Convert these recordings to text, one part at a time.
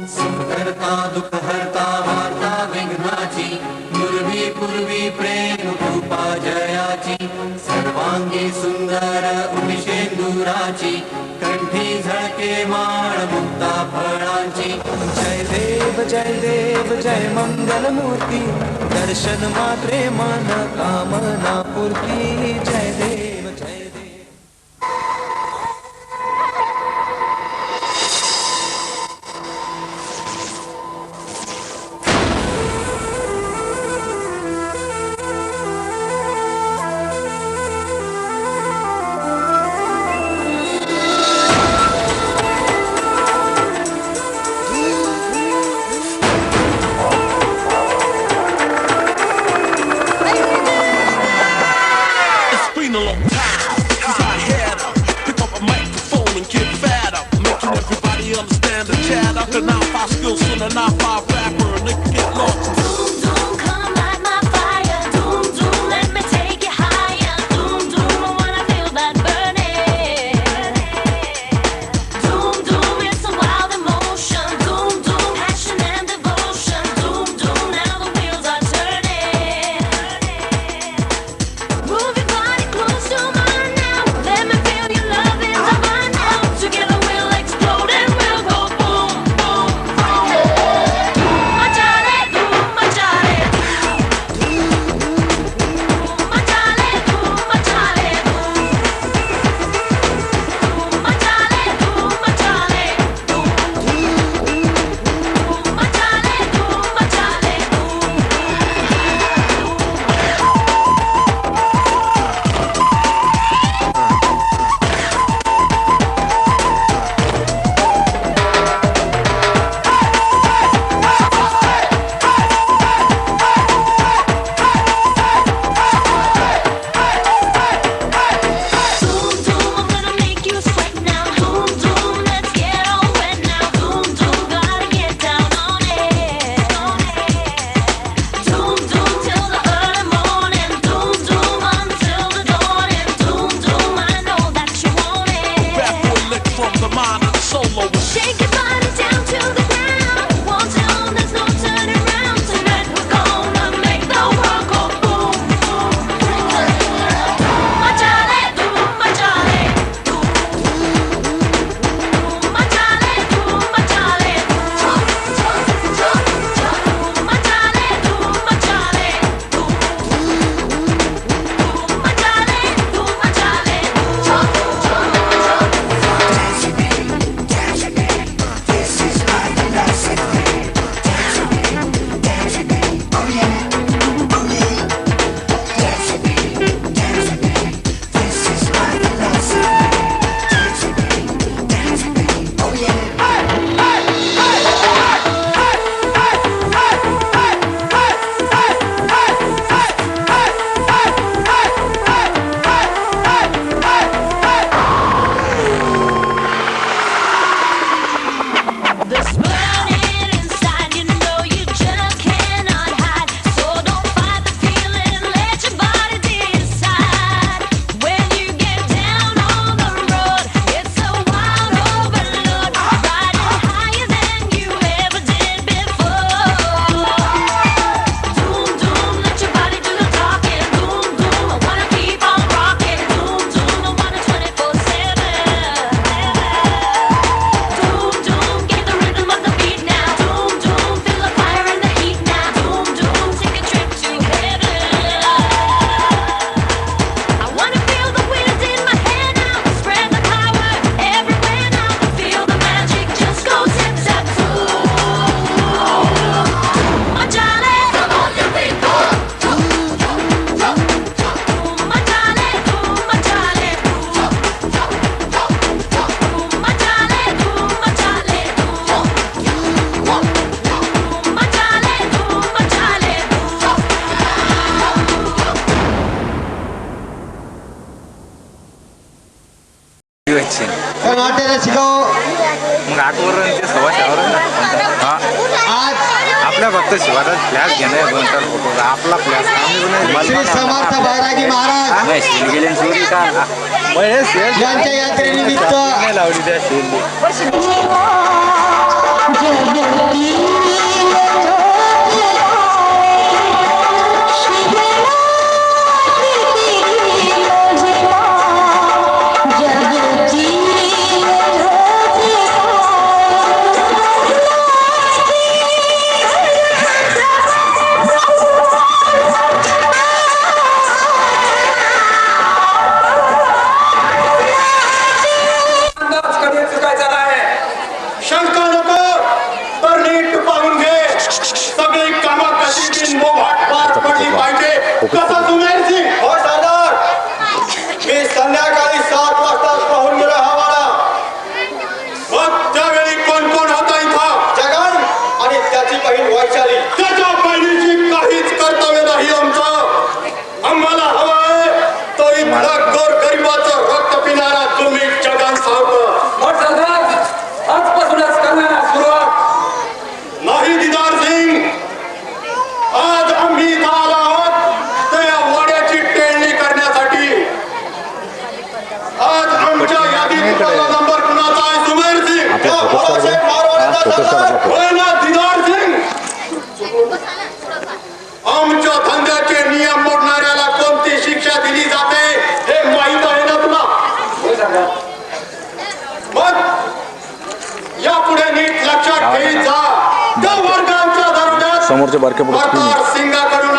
सुखहर्ता दुःखहर्ता वार्ता विघ्नाची पूर्वी पूर्वी प्रेम कृपा जयाची सर्वांगी सुंदर उपिशेंदुराची कंठी झळके माळ मुक्ता फळांची जय देव जय मंगल मूर्ती दर्शन मात्रे मन कामना पूर्ती जय देव जय देव आमचा फक्त शिवाचा फ्लॅश घेणे नंतर फोटो आपला फ्लॅश श्री समर्थ बैरागी महाराज चोरी का यांच्या यात्रेनिमित्त नाही लावली त्या कसा सुमेर सिंग हो सरदार मी संध्याकाळी 7 वाजता पाहून गेलो हा वाडा मग त्यावेळी कोण कोण होता इथं जगन आणि त्याची बहीण वैशाली त्याच्या बहिणीची काहीच कर्तव्य नाही आमचं आम्हाला हवंय तो इथला गोरगरिबाचं रक्त पिणारा तुम्ही जगन सावकर हो सरदार आजपासूनच करण्याला सुरुवात नाही दिदार सिंग आज आम्ही इथं आलो आहोत आज आमच्या यादीत पहिला नंबर कुणाचा आहे सुमेर सिंग दिदार सिंग आमच्या धंद्याचे नियम मोडणाऱ्याला कोणती शिक्षा दिली जाते हे माहित आहे ना तुला मग यापुढे नीट लक्षात घेत जा त्या वर्गांच्या दरम्यान समोरच्या बारक्या सिंगाकडून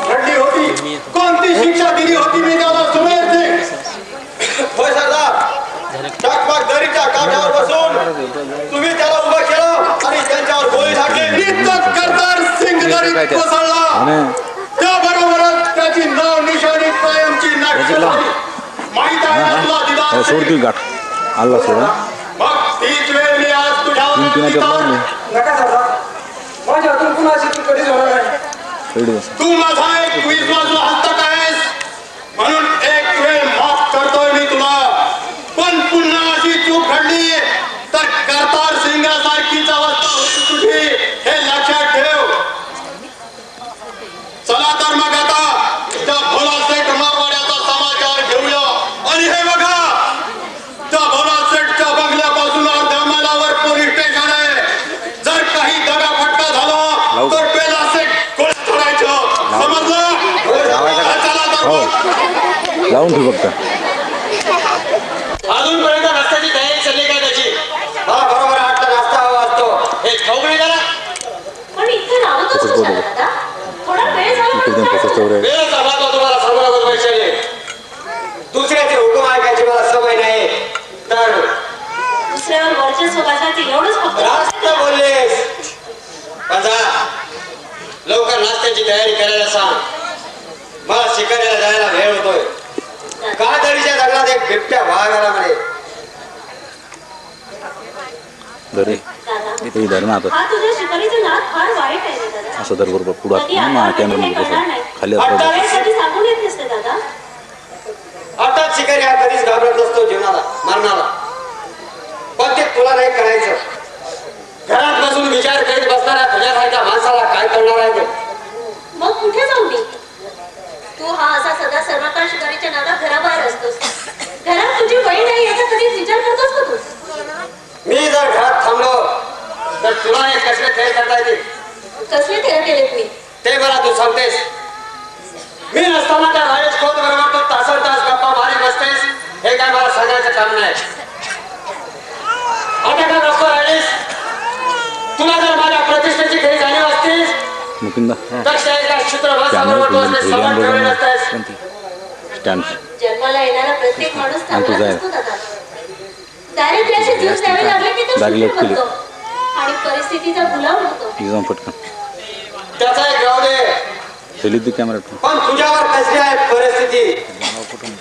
घडली होती कोणती शिक्षा दिली होती मी त्याला सुमेर सिंग होय सरदार टाकपाक दरीच्या काठावर बसून तुम्ही त्याला उभा केला आणि त्यांच्यावर गोळी झाडली करतार सिंग दरीत कोसळला त्याबरोबरच त्याची नाव निशाणी कायमची नाट्य झाली माहित आहे तुला दिला सोडतील गाठ आला सोडा मग तीच वेळ मी आज तुझ्यावर नका सरदार माझ्या हातून कुणाशी तू कधीच होणार नाही तू माझा एक विश्वासू हस्तक आहेस म्हणून एक वेळ माफ करतोय मी तुला पण पुन्हा अशी चूक घडली तर करतार सिंगासारखीच अवस्था होती तुझी हे लक्षात ठेव चला तर मग आता त्या भोला सेठ मारवाड्याचा समाचार घेऊया आणि हे बघा त्या भोला सेठच्या बंगल्यापासून अर्ध्या मैलावर पोलीस स्टेशन आहे जर काही दगाफटका झाला तर पेला सेठ गोळ्या सोडायचं समजलं चला तर लावून ठेव फक्त अजूनपर्यंत रस्त्याची तयारी चालली काय त्याची हा बरोबर 8 ला नाश्ता हवा असतो हे खाऊ नाही झाला पण इथे राहत असतो दादा थोडा वेळ झाला वेळ झाला तो तुम्हाला सांगू लागत वैशाली दुसऱ्याचे हुकूम ऐकायची मला सवय नाही तर दुसऱ्यावर वर्चस्व गाजवायचे एवढंच फक्त रास्त बोललेस पंजा लवकर नाश्त्याची तयारी करायला सांग मला शिकारीला जायला वेळ होतोय कातडीच्या दगडात एक बिबट्या वाघ आला म्हणे दरे ते धर ना आता हा तुझ्या शिकारीचं नाद फार वाईट आहे रे दादा असं तर बरोबर पुढं कॅमेरा खाली कधी सांगून येत नसते दादा अर्थात शिकारी हा कधीच घाबरत नसतो जीवनाला मरणाला पण ते तुला नाही करायचं घरात बसून विचार करीत बसणाऱ्या तुझ्यासारख्या माणसाला काय करणार आहे ते मग कुठे जाऊ मी तू हा असा सदा सर्वकाळ शिकारीच्या नादात घराबाहेर असतोस घरात तुझी बहीण आहे याचा कधी विचार करतोस का तू मी जर घरात थांबलो तर तुला हे कसले खेळ करता येतील कसले खेळ केले तुम्ही ते मला तू सांगतेस मी नसताना त्या राजेश खोत बरोबर तू तासन तास गप्पा मारी बसतेस हे काय मला सांगायचं काम नाही आता काय रस्ता राहिलीस तुला जर माझ्या प्रतिष्ठेची काही जाणीव असतीस जन्माला येणारा प्रत्येक माणूस चांगला नसतो दादा दारिद्र्याचे दिवस द्यावे लागले की तो सुखी बनतो आणि परिस्थितीचा गुलाम होतो त्याचा एक राहू दे कॅमेरा पण तुझ्यावर कसली आहे परिस्थिती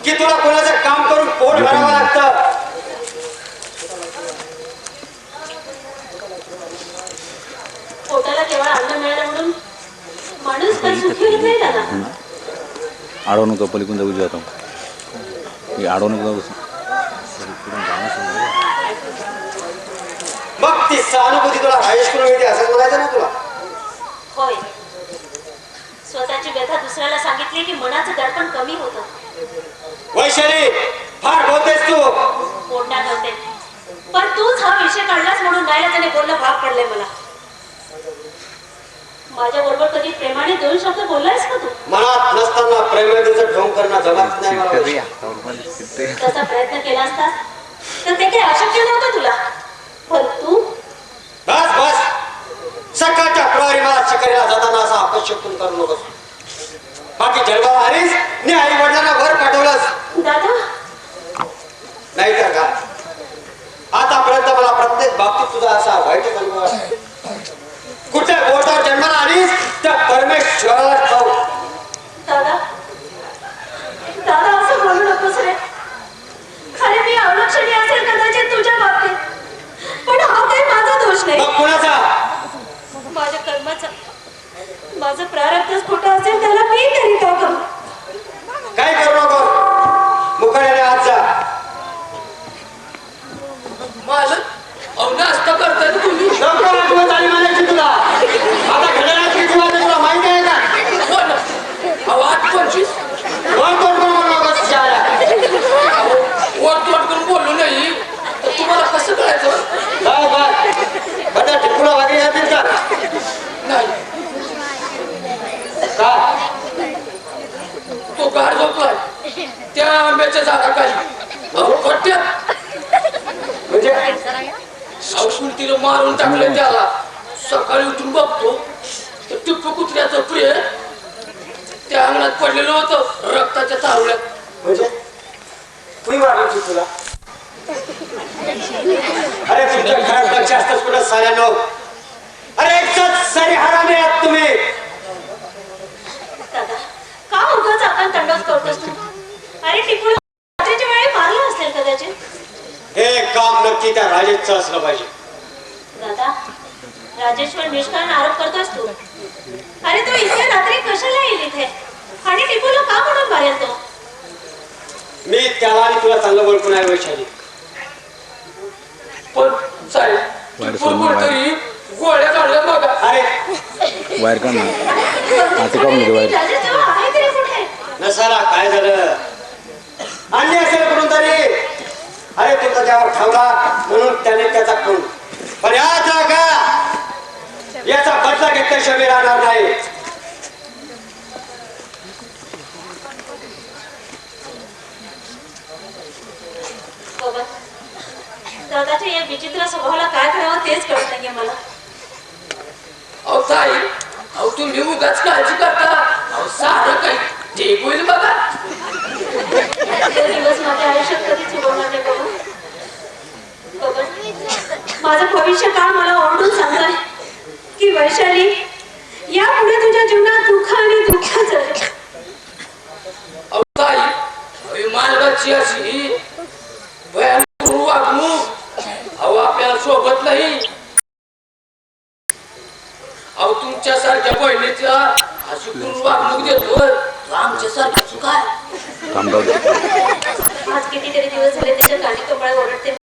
की तुला कोणाचं काम करून पोट भरावं लागतं पोटाला केवळ अन्न मिळालं म्हणून माणूस पण सुखी होत नाही दादा आडवणूक पलीकडून जाऊ जातो आडवणूक जाऊ मग ती सहानुभूती तुला राजेश करून येते असं बोलायचं ना तुला पण कमी होतं. वैशाली फार बोलतेस तू. बोलण्यात होते, पण तूच हा विषय काढलास म्हणून नाईलाजाने बोलणं भाग पडलंय मला. माझ्या बरोबर कधी प्रेमाने 2 शब्द बोललायस का तू? मनात नसताना प्रेमाचं ढोंग करणं जमत नाही मला. तसा प्रयत्न केला असता तर ते काही अशक्य नव्हतं तुला. पण तू बस बस, सकाळच्या प्रहरी मला शिकायला जाताना असा अपशब्द करू नकोस. बाकी जळगाव आलीस ने आई वडिलांना वर पाठवलंस. दादा, नाही तर काय, आतापर्यंत मला प्रत्येक बाबतीत तुझा असा वाईट अनुभव आहे. कुठल्या बोटावर जन्माला आलीस त्या परमेश्वराला ठाऊक. दादा, दादा असं बोलू नकोस रे. अरे मी अवलक्षणी असेल कदाचित तुझ्या बाबतीत, पण हा काही माझा दोष नाही. मग कुणाचा? माझ्या कर्माचा. माझं प्रारब्धच खोटं असेल त्याला मी तरी का करू? काय करू नको, मुकाट्याने आत जा. मालक अवनास्त करताय तुम्ही. नको आठवण आली म्हणायची तुला. आता घड्याळात किती वाजले तुला माहिती आहे का? हो ना. अहो 8:25. वर तोंड करून बोलू नकोस शहाण्या. अहो, वर तोंड करून बोललो नाही तर तुम्हाला कसं कळायचं? काय काय बदल टिपूला वगैरे येतील का? नाही, का? तो गाड झोपलाय त्या आंब्याच्या झाडाखाली. अहो खड्ड्यात. म्हणजे अहो कुणतीनं मारून टाकलं त्याला. सकाळी उठून बघतो तर टिप्पू कुत्र्याचं प्रिय त्या अंगणात पडलेलं होतं रक्ताच्या तारुळ्यात. म्हणजे कुणी मारली तुला? अरे तुमच्या घरात लक्ष असतंच कुठं साऱ्यानो. अरे एकच सारी हरामी आहात तुम्ही. दादा, का उगाच आपण तंडोस करतोस तू? अरे टिपूला रात्रीच्या वेळी मारलं असेल कदाचित. हे काम नक्की त्या राजेशचं असलं पाहिजे. दादा, राजेश्वर निष्कारण आरोप करतोस तू. अरे तो इतक्या रात्री कशाला येईल इथे आणि टिपूला का म्हणून मारेल तो? मी त्याला आणि तुला चांगलं ओळखून आहे वैशाली. पण साहेब टिप्पू तरी गोळ्या काढल्या बघा. अरे वायर काढ ना. आता काढून घे वायर. राजेश तेव्हा आहे तरी कुठे? नसाला काय झालं? आणली असेल कुठून तरी. अरे तुमचा त्यावर ठेवला म्हणून त्याने त्याचा खून. पण याद राखा, याचा बदला घेतल्याशिवाय मी राहणार नाही. बाबा, दादाच्या या विचित्र स्वभावाला काय करावं तेच कळत नाहीये मला. अहो ताई, अहो तुम्ही उगाच काळजी करता. अहो सारं काही ठीक होईल बघा. तो दिवस माझ्या आयुष्यात कधीच उगवणार नाही बाबा. बाबा, माझं भविष्य काळ मला ओरडून सांगताय की वैशाली यापुढे तुझ्या जीवनात दुःख आणि दुःखच आहे. अहो ताई, अहो मालकाची अशी भयानक वागणूक अहो आपल्याला सोबत नाही. अहो तुमच्यासारख्या बहिणीच्या अशी करून वागणूक देतोय आमच्यासारखी चुका आहे. थांबा. आज कितीतरी दिवस झाले त्याच्या कानी कपाळे ओरडते.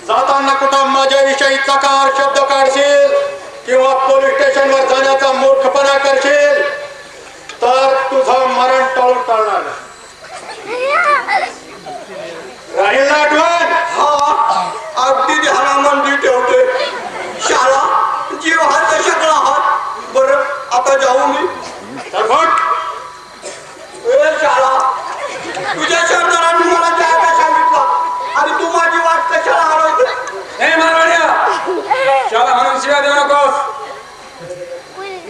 जाताना कुठं माझ्याविषयी चकार शब्द काढशील किंवा पोलीस स्टेशनवर जाण्याचा मूर्खपणा करशील तर तुझं मरण टळून टाळणार राहील ना आठवण. हा अगदी ध्यानामंदी ठेवते. शाळा जीव हात सगळा हात. बरं आता जाऊ मी. ए शाळा, तुझ्या शब्दांनी मला काय काय सांगितलं आणि तू माझी वाट कशाला हरवते? हे मारवाड्या, शाळा म्हणून शिव्या देऊ नकोस,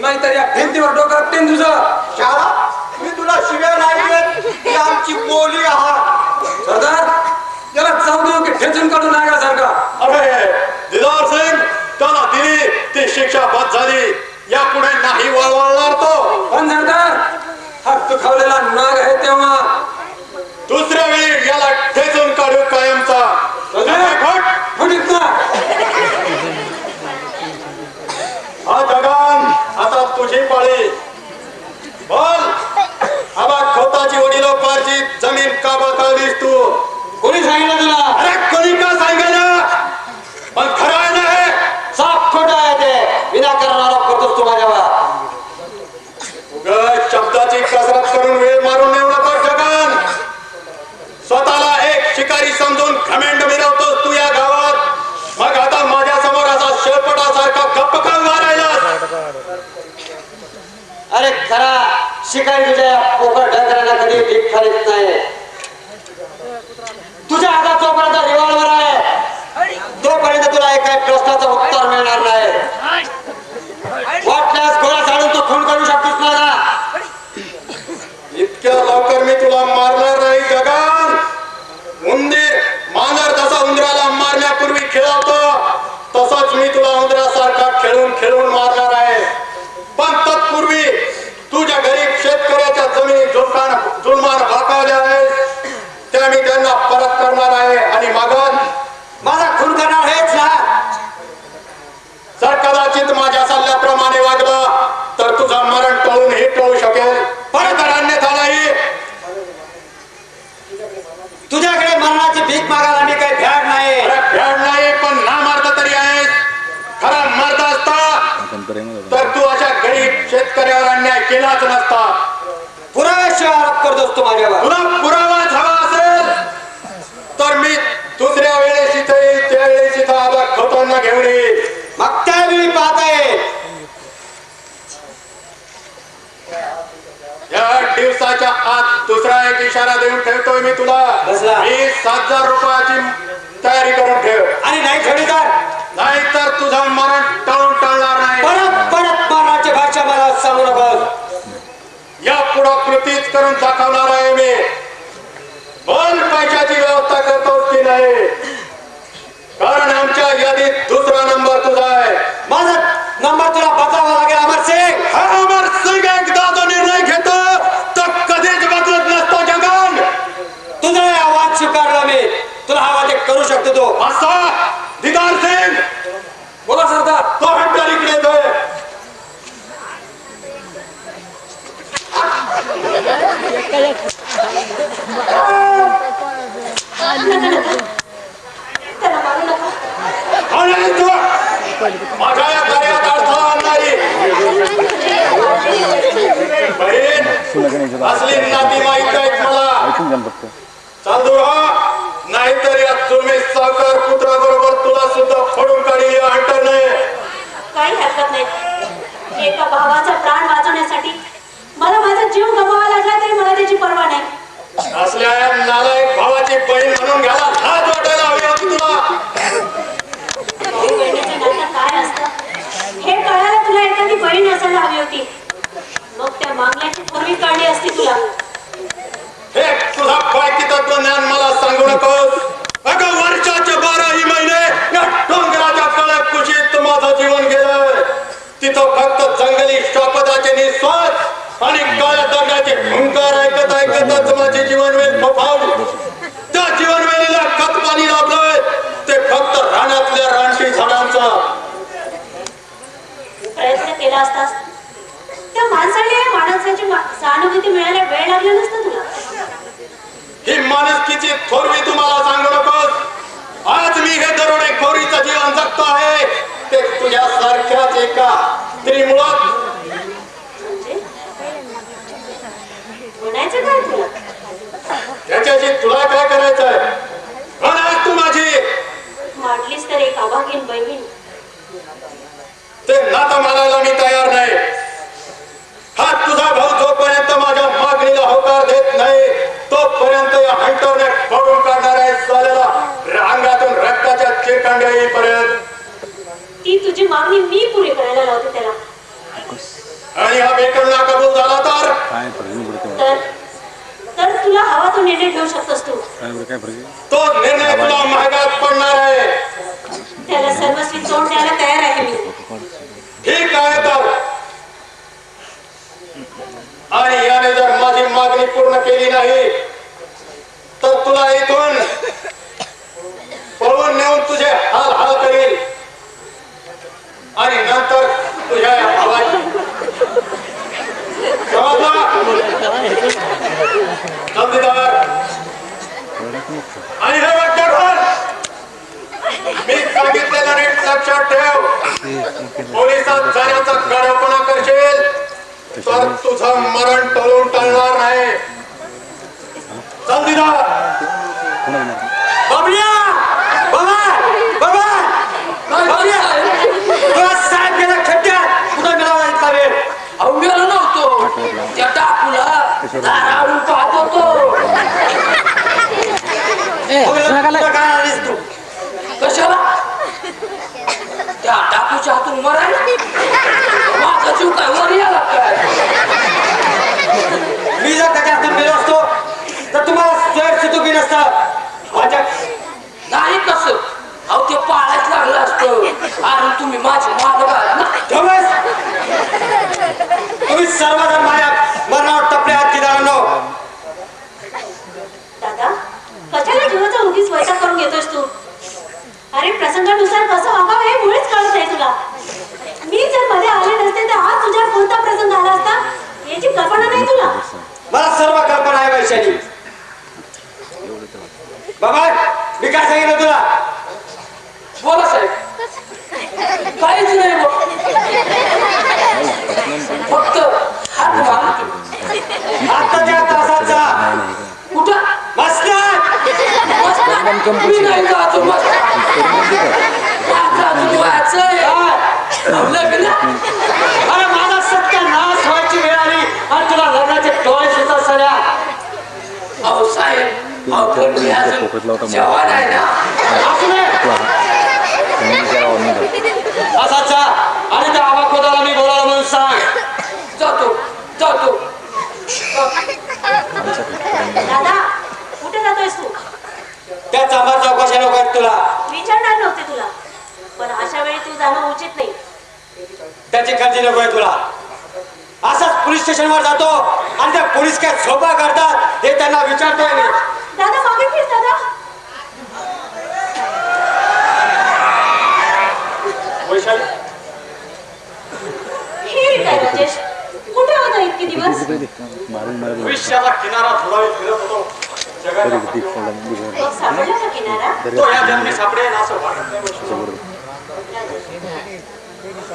नाहीतर या भिंतीवर डोकं आपटेन तुझं. शाळा, मी तुला शिव्या नाही देत. ही आमची बोली आहात. सरदार, याला जाऊ देऊ की ठेचून काढू नागासारखा. अरे दिदार सिंग, त्याला दिली ती शिक्षा बस झाली. यापुढे नाही वळवळणार तो. पण सरदार, हा दुखावलेला नाग आहे तेव्हा दुसऱ्या वेळी याला ठेचून काढू कायमचा. फुटीत ना. हा जगान, आता तुझी पाळी. बोल, आबा खोताची वडिलोपार्जित जमीन का बळकावलीस तू? कोणी सांगितलं तुला? अरे कोणी का सांगायला? पण खरं आहे ना हे? साफ खोटा आहे ते. विनाकारण आरोप करतोस तू माझ्यावर. उगाच शब्दाची कसरत करून वेळ मारून नेऊ नको जगन. स्वतःला एक शिकारी समजून घमेंड मिरवतोस तू या गावात. मग आता माझ्या समोर असा शेळपटासारखा गप्प का उभा राहिलास? अरे खरा शिकारी तुझ्या पोकर ढकरांना कधी भीक खालीत नाही. तुझ्या हातात जोपर्यंत रिव्हॉल्वर आहे तोपर्यंत तुला एका प्रश्नाचं उत्तर मिळणार नाही. वाटल्यास गोळा झाडून तू खून करू शकतोस मला. इतक्या लवकर मी तुला मारणार नाही जगन. उंदीर मांजर जसा उंदराला मारण्यापूर्वी खेळवतो तसंच मी तुला उंदरासारखा खेळून खेळून मारणार आहे. पण तत्पूर्वी तुझ्या गरीब शेतकऱ्याच्या जमिनी जुलमान भाकावल्या आहेत त्या मी त्यांना परत करणार आहे. आणि मगन मला खून करणार हेच ना. जर कदाचित माझ्या सल्ल्याप्रमाणे वागला तर तुझं मरण टळून हे टळू शकेल. पण तर अन्यथा नाही. तुझ्याकडे मरणाची भीक मागायला मी काही भ्याड नाही. अरे भ्याड नाही, पण ना मारता तरी आहेस. खरा मारता असता तर तू अशा गरीब शेतकऱ्यावर अन्याय केलाच नसता. पुराव्याशिवाय आरोप करतोस तू माझ्यावर. तुला पुरावाच हवा असेल तर मी दुसऱ्या वेळेस इथे येईल, त्यावेळेस इथं आबा खोतांना घेऊन येईल. मग त्यावेळी पाहता येईल. या दिवसाच्या आत दुसरा एक इशारा देऊन ठेवतोय मी तुला. कसला? 20,000 रुपयाची तयारी करून ठेव. आणि नाही ठेवली तर नाहीतर तुझं मरण टळून टळणार नाही. परत परत मरणाची भाषा मला सांगू नकोस. या पुढं कृतीच करून दाखवणार आहे मी. बोल, पैशाची व्यवस्था करतोस की नाही? कारण आमच्या यादीत दुसरा नंबर तुझा आहे. माझा नंबर तुला बदलावा लागेल अमरसिंग. हा अमरसिंग एकदा जो निर्णय घेतो तो कधीच बदलत नसतो जगन. तुझं हे आव्हान स्वीकारलं मी. तुला हवा ते करू शकतो तो. असा दिदार सिंग, बोला सरदार. तो हंटर इकडे येतोय. त्याला मारू नका. कोण आहे तू? माझ्या या कार्यात अडथळा आणणारी बहीण असली नाती माहित आहेत मला. चालू हा, नाहीतर या तुम्ही साखर पुत्रा बरोबर तुला सुद्धा फोडून काढली हंटर नाही. काही हरकत नाही. एका भावाचा प्राण वाचवण्यासाठी मला माझा जीव गमवावा लागला तरी मला त्याची पर्वा नाही. असल्या या नालायक भावाची बहीण म्हणून घ्यायला हात वाटायला हवी होती तुला. भाऊ बहिणीचं नातं काय असतं हे कळायला तुला एखादी बहीण असायला हवी होती. मग त्या मागण्याची पूर्वी काढली असती तुला. हे तुझा बायकी तत्वज्ञान मला सांगू नकोस. अगं वर्षाचे 12ही महिने या डोंगराच्या कडक कुशीत माझं जीवन गेलंय. तिथं फक्त जंगली श्वापदाचे निस्वास आणि काळ्या दगडाचे हुंकार ऐकत ऐकतच माझी जीवनवेल फोफावली. त्या जीवनवेलीला खत पाणी लाभलंय ते फक्त रानातल्या रानटी झाडांचा. प्रयत्न केला असतास त्या माणसाची सहानुभूती मिळायला वेळ लागला नसता तुला. ही माणुसकीची थोरवी तुम्हाला सांगू नकोस. आज मी हे दरोडे प्रत्येक तुझ्या सारख्याच एका स्त्रीमुळं म्हणजे म्हणायचं काय तुला? त्याच्याशी तुला काय करायचंय? म्हणाल तू माझी मांडलीस तर एक अभागीन बहीण. ते नातं मानायला मी तयार नाही. हा तुझा भाऊ जोपर्यंत माझ्या मागणीला होकार देत नाही तोपर्यंत या हंटरने फोडून काढणार आहे चालेला अंगातून रक्ताच्या चिरकांड्या येईपर्यंत. ती तुझी मागणी मी पुरी करायला लावते त्याला. आणि हा बेकलना कबूल झाला तर काय फरक तर तर तुला हवा तो निर्णय घेऊ शकतोस तू. काय फरक तो निर्णय तुला महागात पडणार आहे. त्याला सर्वस्वी तोंड द्यायला तयार आहे मी. ठीक आहे तर. आणि याने जर माझी मागणी पूर्ण केली नाही तर तुला इथून पळवून नेऊन तुझे हाल हाल करील आणि नंतर तुझ्या भावाची समजदार आणि हे वाक्य मी सांगितलेलं नीट लक्षात ठेव. पोलिसात जाण्याचा कडपणा करशील तर तुझं मरण टळून टळणार नाही. समजदार. बाबड्या बाबा बाबा बाबड्या तुला साहेब गेला खड्ड्यात कुठं मिळाला इतका वेळ? अहो गेलो नव्हतो त्या टाकूला दारावरून पाहत होतो. काय आलीस तू? कशाला त्या टाकूच्या हातून मरायला? माझा जीव काय वर याला काय? मी जर त्याच्या हातून गेलो असतो तर तुम्हाला स्वयं सुतुकी नसतं. माझ्या नाही कसं अहो ते पाळायच लागलं असतं. आणि तुम्ही माझे मालक आहात ना. तुम्ही सर्वजण माझ्या मरणावर टपले आहात की दारांनो. दादा कशाला जीवाचा उगीच वैताग करून घेतोस तू? अरे प्रसंगानुसार कसं वागावं हे मुळीच कळत नाही तुला. मी जर मध्ये आले नसते तर आज तुझ्या कोणता प्रसंग आला असता याची कल्पना नाही तुला. मला सर्व कल्पना आहे वैशाली. बाबा मी काय सांगितलं तुला? बोला साहेब. काहीच नाही बघ. फक्त हात मारतो. आत्ताच्या तासाचा कुठं मस्ताक मी नाही जातो मस्त लग्न. अरे माझा सत्यानाश व्हायची वेळ आली आणि तुला लग्नाचे डोळे सुद्धा सऱ्या. अहो साहेब अहो पण मी अजून जवान आहे ना. असू दे. असाचा आणि त्या आवाखोदाला मी बोलावलं म्हणून सांग. जातो जातो. दादा कुठे जातोयस तू? त्या चांभार चौकशा नको आहेत तुला. विचारणार नव्हते तुला पण अशा वेळी तू जाणं उचित नाही. त्याची काळजी नको आहे तुला. असाच पोलीस स्टेशनवर जातो आणि त्या पोलीस काय झोपा करतात हे त्यांना विचारतोय मी. दादा मागे फिर दादा. वैशाली हे काय राजेश कुठे होता इतके दिवस? मारून भविष्याला किनारा थोडा वेळ फिरत होतो. जगाला मग सापडला का किनारा? तो या जन्मी सापडेल असं वाटत नाही वैशाली.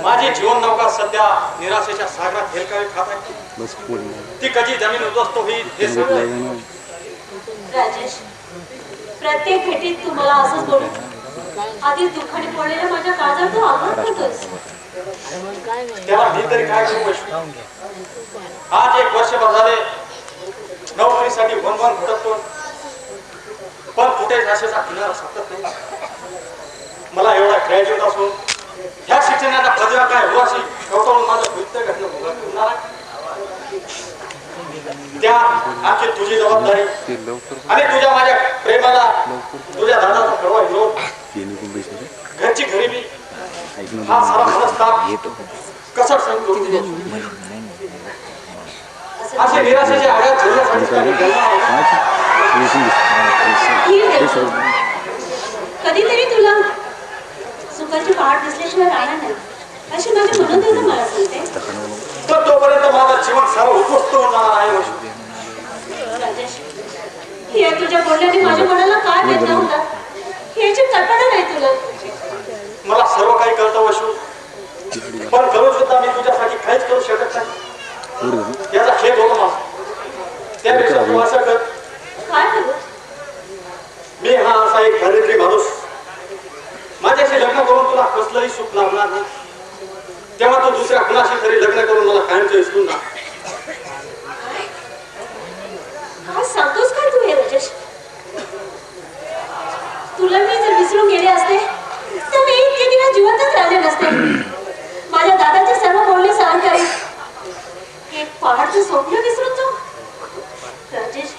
माझी जीवन नौका सध्या निराशेच्या सागरात हेलकावे खात आहे. ती कधी जमीन उद्ध्वस्त होईल हे सगळं. राजेश प्रत्येक भेटीत तू मला असंच बोलू. आधीच दुःखाने पडलेल्या माझ्या काळजात तू आघात करतोस. त्याला मी तरी काय करू वैशाली? आज 1 वर्षभर झाले नोकरीसाठी वनवन भटकतो पण कुठे आशेचा किनारा सापडत नाही. मला एवढा ग्रॅज्युएट असून ह्या शिक्षणाचा पदव्या काय उराशी कवटाळून माझं भविष्य घडणं होणार आहे. त्या आणखी तुझी जबाबदारी आणि तुझ्या माझ्या प्रेमाला तुझ्या दादाचा कडवा विरोध घरची गरिबी हा सारा मनस्ताप कसा सहन करून दिले. असे निराशेचे आघात झेलण्यासाठी कधीतरी तुला सुखाची पहाट दिसल्याशिवाय राहणार नाही अशी माझी म्हणत होती मला सांगते. पण तोपर्यंत माझं जीवन सर्व उद्ध्वस्त होऊन जाणार आहे वैशाली. राजेश या तुझ्या बोलण्याने माझ्या मनाला काय वेदना होतात याची कल्पना नाही तुला. मला सर्व काही कळतं वैशू. खेद होता मला. त्यापेक्षा तू असं कर, काय करू? मी हा असा एक दारिद्र्य माणूस, माझ्याशी लग्न करून तुला कसलंही सुख लाभणार नाही. तेव्हा तू दुसऱ्या कुणाशी तरी लग्न करून मला कायमचं विसरून जा. काय सांगतोस काय तू हे राजेश? तुला मी जर विसरून गेले असते तर मी इतके दिवस जिवंतच राहिले नसते. माझ्या दादाचे सर्व बोलणे सहन करेल. हे पहाडचं स्वप्न विसरून जाऊ? राजेश,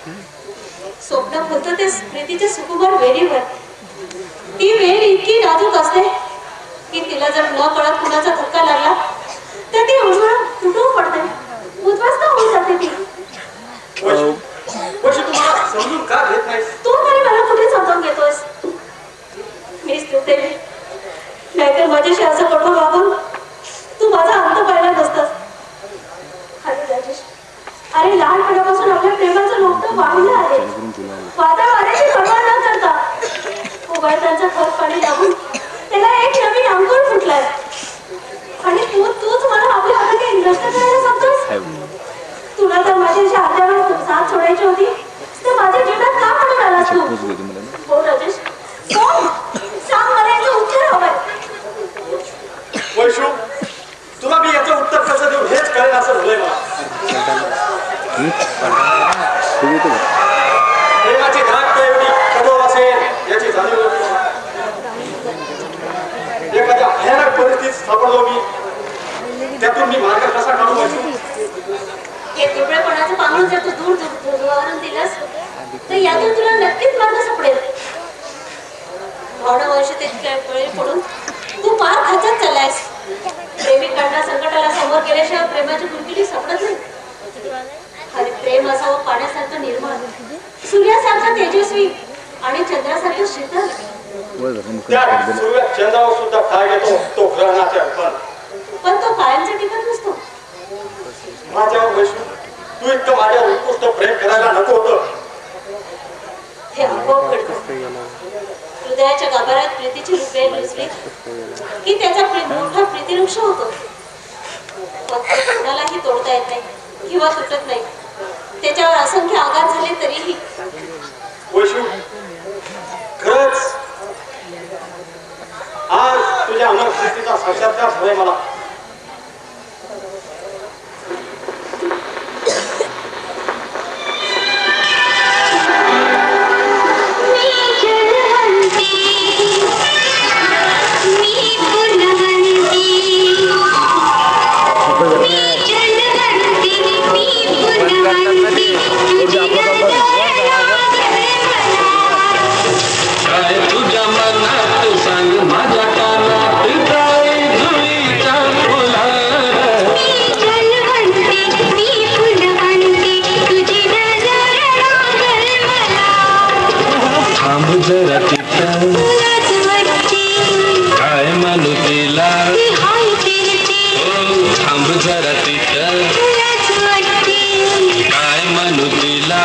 स्वप्न फक्त ते प्रीतीच्या सुकुमार वेळीवर. ती वेळ इतकी नाजूक असते की तिला जर न कळत कुणाचा धक्का लागला तर ती उजळून तुटून पडते, उद्ध्वस्त होऊन जाते ती. वैशी तुम्हाला समजून का घेत नाहीस? तू तरी मला कुठे समजावून घेतोयस? मीच तुझे नाहीतर माझ्याशी असं कठोर वागून तू माझा अंत पाहिला नसतास. अरे राजेश, अरे लहानपणापासून आपल्या प्रेमाचं लोक वाढलं आहे. वादळ वाऱ्याची पर्वा न करता उघडतांचा खत पाणी लागून त्याला एक नवीन अंकुर फुटलाय. आणि तूच मला आपल्या हाताने नष्ट करायला सांगतोस? तुला तर माझ्याशी अर्ध्यावर साथ सोडायची होती तर माझ्या जीवनात का म्हणून आलास तू? हो राजेश, बोल, सांग, मला याचं उत्तर हवंय. वैशू, तुला मी याचं उत्तर कसं देऊ हेच कळेल असं झालंय मला. प्रेमाची घाट एवढी कठोर असेल याची जाणीव होती. एखाद्या भयानक परिस्थितीत सापडलो मी, त्यातून मी मार्ग कसा काढू? वैशू, हे दुबळेपणाचं पांघरून जर तू दूर दूरवरून दिलंस तर यातून तुला नक्कीच मार्ग सापडेल. भावनावंशतेत बळी पडून तू पार खाचत चाललायस. प्रेमिकांना संकटाला समोर केल्याशिवाय प्रेमाची गुंफिली सापडत नाही. अरे प्रेम असावं पाण्यासारखं निर्मळ, सूर्यासारखं तेजस्वी आणि चंद्रासारखं शीतल. त्या सूर्य चंद्रावर सुद्धा काय घेतो तो ग्रहणाच्या रूपात. पण तो कायमचा टिकत नसतो. माझ्यावर वैशू, तू इतकं माझ्यावर उत्कृष्ट प्रेम करायला नको होतं. हे आपोआप घडतं. हृदयाच्या गाभाऱ्यात प्रीतीची रुपये रुजली की त्याचा मोठा प्रीतिवृक्ष होतो. कोणालाही तोडता येत नाही किंवा तुटत नाही. त्याच्यावर असंख्य आघात झाले तरीही. वैशू, खरंच आज तुझ्या अमर प्रीतीचा साक्षात्कार झालाय मला. तुझ्या मनात सांग माझ्या कानात काय जुळीचा फुला. थांब जरा तिथं काय म्हणू तिला. थांब जरा तिथं काय म्हणू तिला.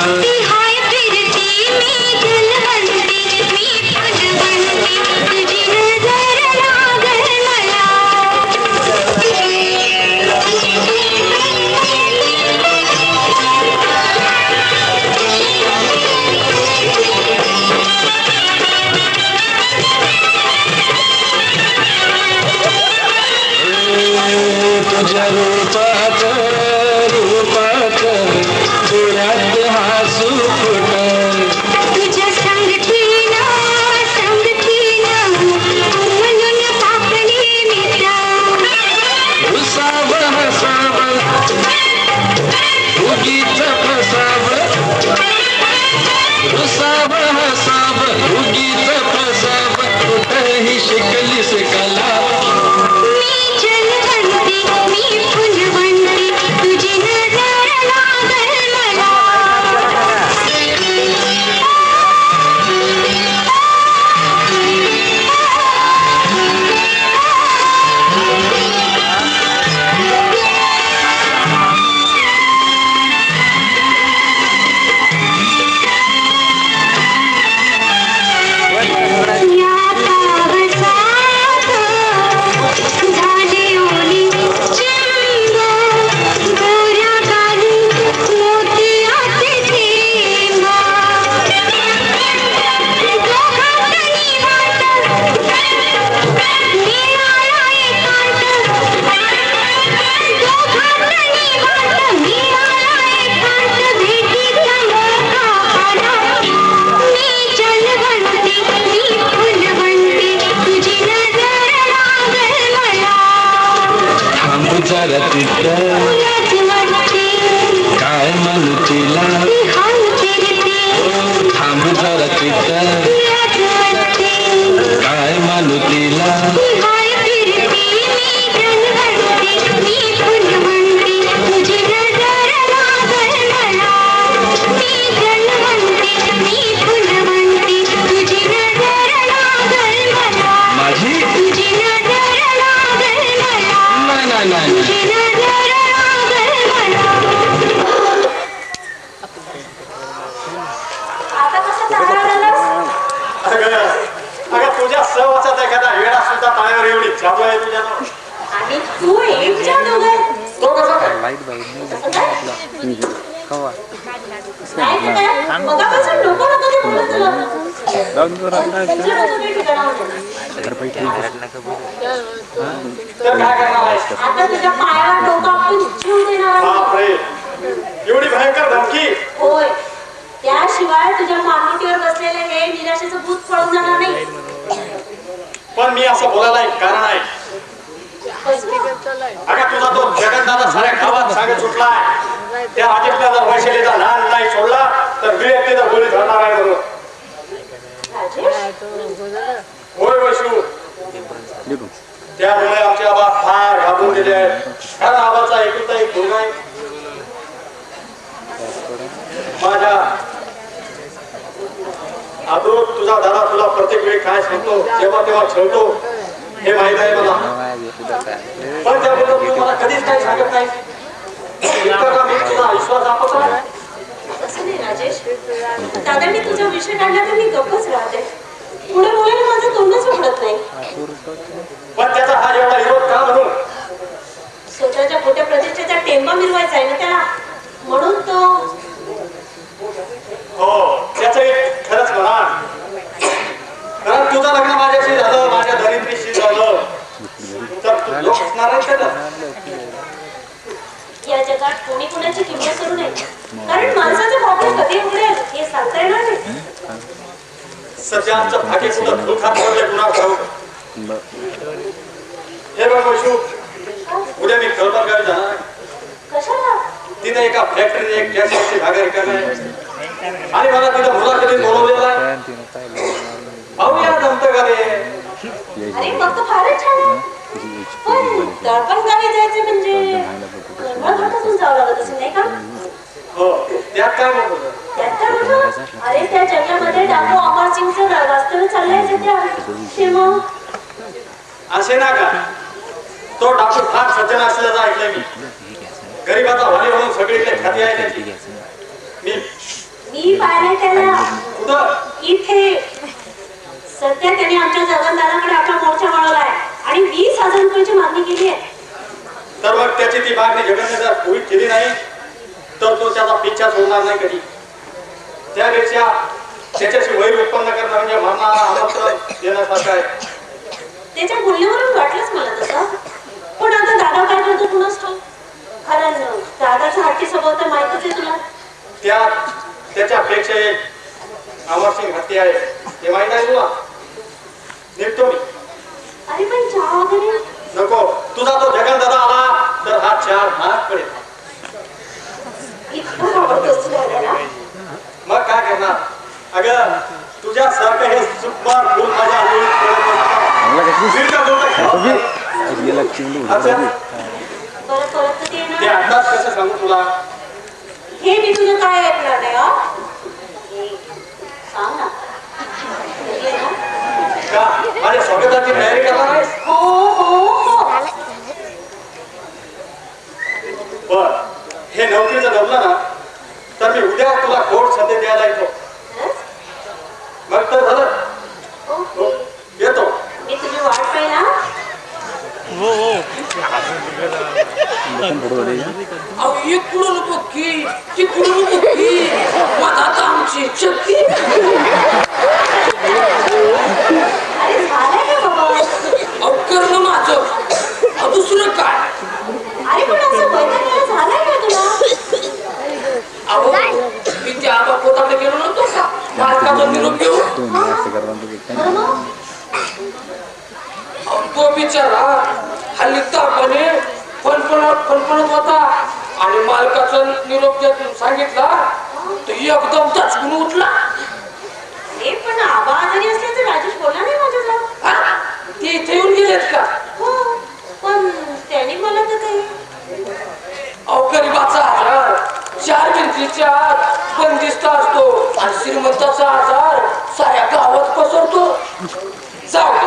चित्त काय म्हणू तिला थांब जरा चित्त काय म्हणू तिला माझी नाही नाही आता कसं तयार झालास? अगं तुझ्या सहवासात एखादा वेळा सुद्धा पायावर एवढी जादू आहे तुझ्यावर. आणि तू एक जादू आहे. तो कसा काय? कसं काय? नाही तर काय? मगापासून नको नको ते बोलत तुला. त्यांच्या डोक्यात ठिकाणावर नाही. तर काय करणार आहेस? आता तुझ्या पायावर डोकं आपण जीव देणार आहोत. बापरे, एवढी भयंकर धमकी. होय, त्याशिवाय तुझ्या मानगुटीवर बसलेले हे निराशेचं भूत पळून जाणार नाही. पण मी असं बोलायला एक कारण आहे. अगं तुझा तो जगन्नाथ साऱ्या गावात सांगत सुटलाय. त्या राजेशला जर वैशालीचा लहान नाही सोडला तर विवेकतेचा गोळी धरणार आहे बरोबर. राजेश, होय वैशू, त्यामुळे आमचे आबा फार घाबरून गेले आहेत. कारण आबाचा एकुलता एक मुलगा आहे. माझ्या आदू तुझा दादा तुला प्रत्येक वेळी काय सांगतो जेव्हा तेव्हा ठेवतो हे माहित आहे मला. पण त्याबद्दल तू मला कधीच काही सांगत नाही. मी तुझा विश्वास दाखवतो. असं नाही राजेश, दादांनी तुझा विषय काढला तर मी गप्पच राहते. पुढे बोलायला माझं तोंडच उघडत नाही. पण त्याचा हा एवढा विरोध का म्हणून? स्वतःच्या खोट्या प्रतिष्ठेचा टेंबा मिरवायचा आहे ना त्याला, म्हणून तो. हो, त्याचं एक खरंच म्हणा. कारण तुझं लग्न माझ्याशी झालं, माझ्या दरिद्रीशी झालं तर तू लोक असणार आहे का? या जगात कोणी कोणाची किंमत करू नये, कारण माणसाचं भाग्य कधी उघडेल हे सांगता येणार नाही. सध्या आमचं भाग्य कुठं दुःखात पडले गुन्हा ठाऊक. हे बघ वैशू, उद्या मी कळबन गावी जाणार आहे. कशाला? तिथे एका फॅक्टरीत एक गॅसची जागा रिकामी आहे आणि मला तिथं मुलाखतीत बोलवलेलं आहे. पाहूया जमतं का रे? अरे मग तर फारच छान आहे. पण दळपण गावी जायचं म्हणजे कर्मघाटातून जावं लागत असेल नाही का? हो, त्यात काय म्हणतो? त्यात काय म्हटलं? अरे त्या जंगलामध्ये डाकू अमरसिंगचं वास्तव्य चाललंय सध्या. ते मग असे ना का? तो डाकू फार सज्जन असल्याचं ऐकलंय मी. गरीबाचा वाली म्हणून सगळीकडे ख्याती आहे त्याची. मी पाहिलंय त्याला कुठं? इथे. सध्या त्याने आमच्या जगनदाराकडे आपला मोर्चा वळवलाय आणि 20,000 रुपयाची मागणी केली आहे. तर मग त्याची ती मागणी जगनने जर पूर्ण केली नाही तर तो त्याचा पिच्छा सोडणार नाही कधी. त्यापेक्षा त्याच्याशी वैर उत्पन्न करणं म्हणजे मरणाला आमंत्रण देण्यासारखं आहे. त्याच्या बोलण्यावरून वाटलंच मला तसं. पण आता दादा काय करतो कुणाच ठाऊक. कारण दादाचा हट्टी स्वभाव तर माहितीच आहे तुला. त्याच्यापेक्षा एक अमरसिंग हत्ती आहे हे माहित आहे तुला. निघतो मी. अरे पण चहा वगैरे नको, तुझा तो जगन दादा आला तर हा 4 हात पडेल. इतकं आवडतोस तुला दादा. मग काय करणार? अगं तुझ्यासारखं हे सुकुमार फुल माझ्या आजूबाजूला पडत असतं. बरं परत तर ते ते ना. आताच कसं सांगू तुला? हे मी तुझं काय ऐकणार नाही हा? हे, सांग ना. ये ना. का माझ्या स्वागताची तयारी करणार आहेस? हो हो हो. बर, हे नोकरीचं जमलं ना तर मी उद्या तुला कोर्ट संधी द्यायला येतो. खरंच? मग तर झालं. ओके. येतो. मी तुझी वाट पाहिला. अहो इकडून पक्की तिकडून पक्की मधात आमची चक्की. अरे झालंय का बाबा? अहो करणं माझं. अहो दुसरं काय? अरे पण असं वैतागलेलं झालंय का तुला? अहो मी त्या आबा पोताकडे गेलो नव्हतो का मालकाचा निरोप घेऊ. बरं मग? तो बिचारा हल्ली तापाने फणफणा फणफणत होता आणि मालकाचा निरोप देत सांगितला तर एकदम दचकून उठला. हे पण आबा आजारी असल्याचं राजेश बोलला नाही माझ्याजवळ. हा? ते इथे येऊन गेलेत का? हो पण त्याने मला तर काही अहो गरीबाचा आजार 4 भिंतीच्या आत बंदिस्त असतो आणि श्रीमंताचा आजार साऱ्या गावात पसरतो. जाऊ दे,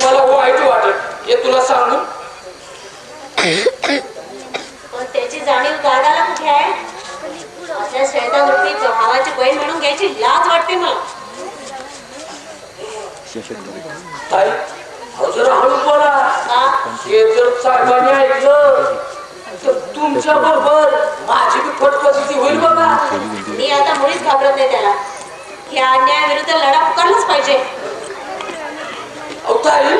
मला वाईट वाटत हे तुला सांगून. पण त्याची जाणीव दादाला कुठे आहे? अशा श्वेतावरती भावाची बहीण म्हणून घ्यायची लाज वाटते मला. ताई अहो जरा हळू बोला. हा? हे जर साहेबांनी ऐकलं तर तुमच्या बरोबर माझी बी फटफटीची होईल बघा. मी आता मुळीच घाबरत नाही त्याला. या अन्यायाविरुद्ध लढा पुकारलाच पाहिजे. अहो ताई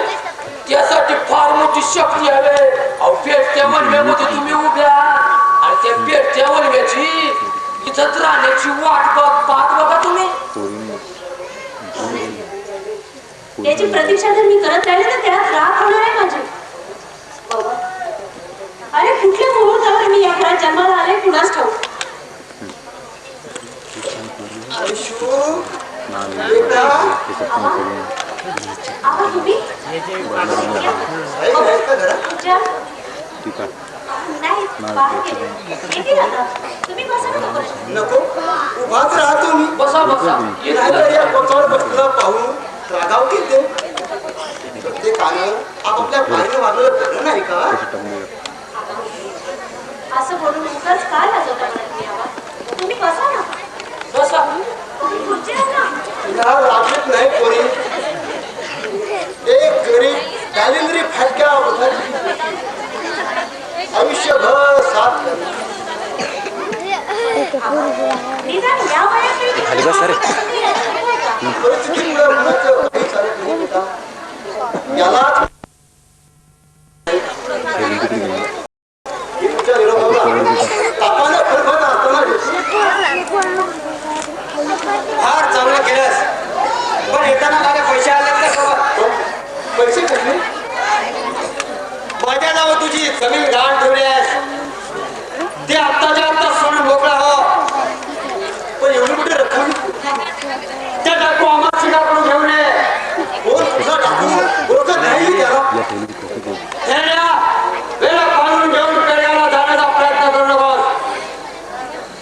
त्यासाठी फार मोठी शक्ती हवे. अहो पेटत्या वनव्यामध्ये तुम्ही उभ्या आणि त्या पेटत्या वनव्याची इथंच राहण्याची वाट पाहत बघा तुम्ही. त्याची प्रतीक्षा जर मी करत राहिले तर त्याला त्रास होणार आहे माझी. बाबा, अरे कुठल्या मुहूर्तावर मी या घरात जन्माला आले कुणाच ठाऊक. आबा तुम्ही तुमच्या नाही बाहेर गेले. येतील आता. तुम्ही बसा ना तोपर्यंत. नको उभाच राहतो मी. बसा बसा. नाहीतर या कोचावर बसलेला पाहून रागाव घेते. ते कानं आपापल्या पाहिलं वागलं बरं नाही का? असं बोलून उगाच काय लाजवता तुम्ही आबा? तुम्ही बसा ना. बसा. तुम्ही खुर्चीवर ना. तुला लागत नाही कोणी. एक गरीब कालिंद्री फाटक्या आयुष्यभर साथ निदान या वयात खाली बस रे. परिस्थितीमुळे मुलाचं काही चालत नाही बेटा. यालाच तुमच्या निरोपाला तापानं फरफट असताना फार चांगलं केलंस. पण येताना माझे पैसे आले का सोबत? पैसे कसले? माझ्या नाव तुझी जमीन गहाण ठेवली आहेस. ते आत्ताच्या आत्ता सोडून मोकळा हो. पण एवढी मोठी रक्कम त्या डाकू आम्हाला शिकाकडून घेऊन ये. कोण तुझा टाकू ओळखत नाही त्याला. खेळण्या वेळा पाळून घेऊन पेड्याला जाण्याचा प्रयत्न करू नकोस.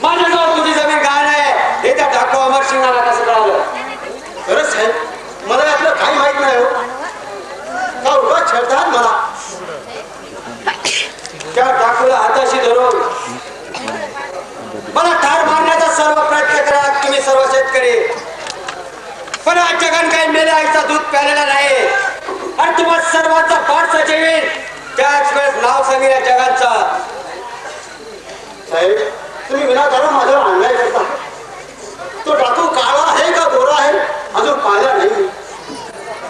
माझ्याजवळ तुझी जमीन गहाण आहे हे त्या डाकू अमर सिंगाला कसं कळालं? खरंच आहे, मला यातलं काही माहित नाही हो. का उगा छळतात मला. त्या डाकूला हाताशी धरून मला ठार मारण्याचा सर्व प्रयत्न करा तुम्ही सर्व शेतकरी. पण आज जगान काही मेल्या आईचा दूध प्यालेला नाही आणि तुम्हा सर्वांचा पाठ सचवीन. त्याच वेळेस नाव सांगेल या जगांचा. साहेब तुम्ही विनाकारण माझ्यावर अन्याय करता. तो डाकू काळा आहे का गोरा आहे अजून पाहिला नाही.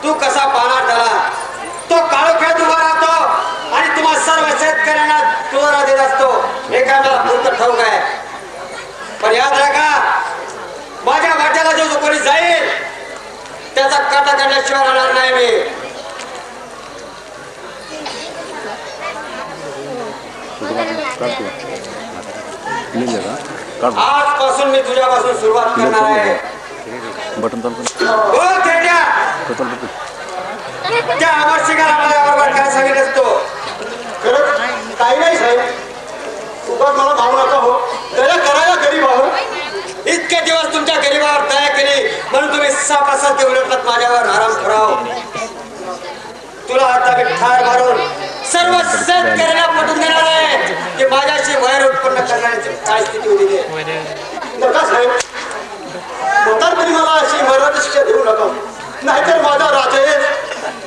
तू कसा पाहणार त्याला? तो काळोख्यात उभा राहतो आणि तुम्हा सर्व शेतकऱ्यांना तुरा देत असतो. हे काय मला पूर्ण ठाऊक आहे. पण याद राखा माझ्या वाट्याला जो कोणी जाईल त्याचा काटा काढल्याशिवाय राहणार नाही मी. आजपासून मी तुझ्यापासून सुरुवात करणार आहे. बटन चालू हो थेट्या त्या अमर सिंगाला माझ्याबरोबर काय सांगितलं असतो? खरंच काही नाही साहेब. उगाच मला भाव नका हो. दया करायला गरीब आहो. इतके दिवस तुमच्या गरीबावर दया केली म्हणून तुम्ही सापासारखे उलटलात माझ्यावर आराम कराव. तुला आता मी ठार मारून सर्व शेतकऱ्यांना पटून देणार आहे की माझ्याशी वैर उत्पन्न करण्याची काय स्थिती होती ते. नका साहेब. म्हातारपणी मला अशी मर्यादा शिक्षा देऊ नका. नाहीतर माझा राजा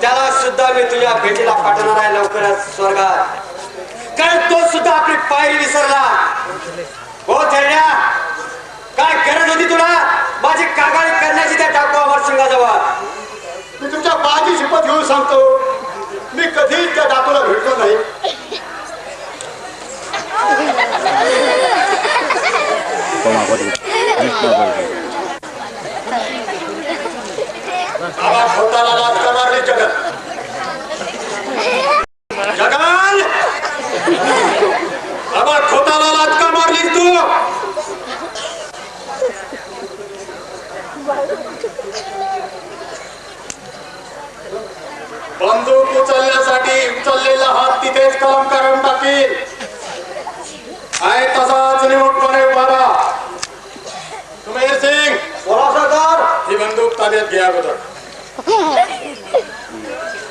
त्याला सुद्धा मी तुझ्या भेटीला पाठवणार आहे लवकरच स्वर्गात. कारण तो सुद्धा आपली पायरी विसरला. हो थेरड्या काय गरज होती तुला माझी कागाळी करण्याची त्या टाकू अमर सिंगाजवळ? मी तुमच्या पायाची शपथ घेऊन सांगतो मी कधीच त्या डाकूला भेटलो नाही. आबा खोटाला लाच करणार नाही जगत. जगाल बंदूक उचलण्यासाठी उचललेला हात तिथेच कलम करून टाकील. आहे तसाच निमूटपणे उभा राहा. सुमेर सिंग, बोला सरदार. ही बंदूक ताब्यात घ्या अगोदर.